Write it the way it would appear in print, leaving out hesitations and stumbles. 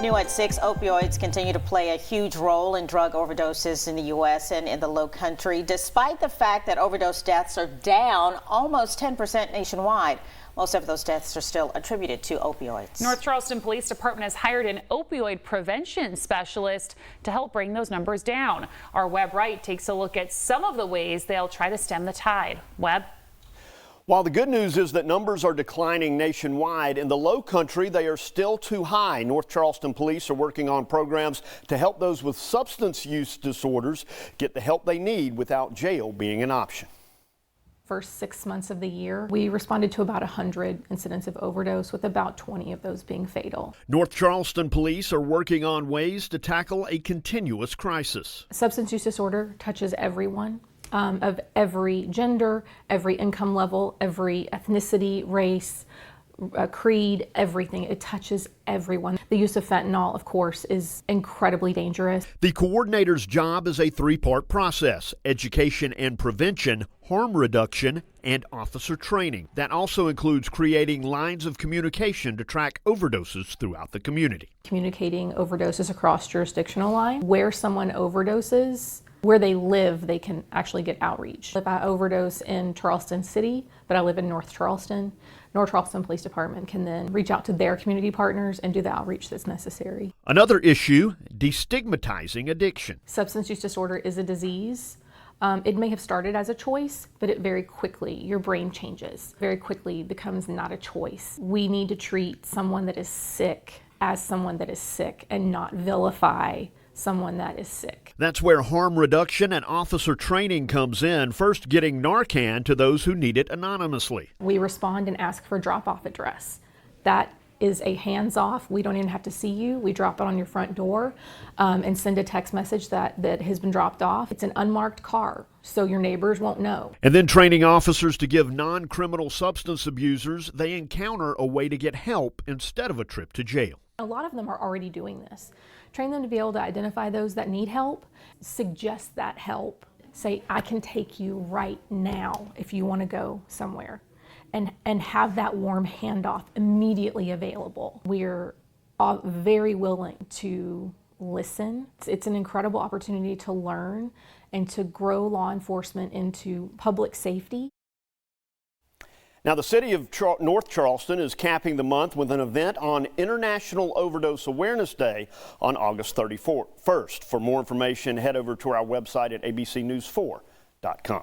New at 6, opioids continue to play a huge role in drug overdoses in the U.S. and in the Lowcountry, despite the fact that overdose deaths are down almost 10% nationwide. Most of those deaths are still attributed to opioids. North Charleston Police Department has hired an opioid prevention specialist to help bring those numbers down. Our Webb Wright takes a look at some of the ways they'll try to stem the tide. Webb? While the good news is that numbers are declining nationwide, in the Lowcountry they are still too high. North Charleston Police are working on programs to help those with substance use disorders get the help they need without jail being an option. First 6 months of the year, we responded to about 100 incidents of overdose, with about 20 of those being fatal. North Charleston Police are working on ways to tackle a continuous crisis. Substance use disorder touches everyone. Of every gender, every income level, every ethnicity, race, creed, everything. It touches everyone. The use of fentanyl, of course, is incredibly dangerous. The coordinator's job is a three-part process: education and prevention, harm reduction, and officer training. That also includes creating lines of communication to track overdoses throughout the community. Communicating overdoses across jurisdictional lines. Where someone overdoses, where they live, they can actually get outreach. If I overdose in Charleston City, but I live in North Charleston, North Charleston Police Department can then reach out to their community partners and do the outreach that's necessary. Another issue, destigmatizing addiction. Substance use disorder is a disease. It may have started as a choice, but it very quickly, your brain changes. Very quickly becomes not a choice. We need to treat someone that is sick as someone that is sick and not vilify someone that is sick. That's where harm reduction and officer training comes in, first getting Narcan to those who need it anonymously. We respond and ask for a drop-off address. That is a hands-off. We don't even have to see you. We drop it on your front door and send a text message that has been dropped off. It's an unmarked car, so your neighbors won't know. And then training officers to give non-criminal substance abusers they encounter a way to get help instead of a trip to jail. A lot of them are already doing this. Train them to be able to identify those that need help, suggest that help, say, I can take you right now if you want to go somewhere, and have that warm handoff immediately available. We're very willing to listen. It's an incredible opportunity to learn and to grow law enforcement into public safety. Now, the city of North Charleston is capping the month with an event on International Overdose Awareness Day on August 31st. For more information, head over to our website at abcnews4.com.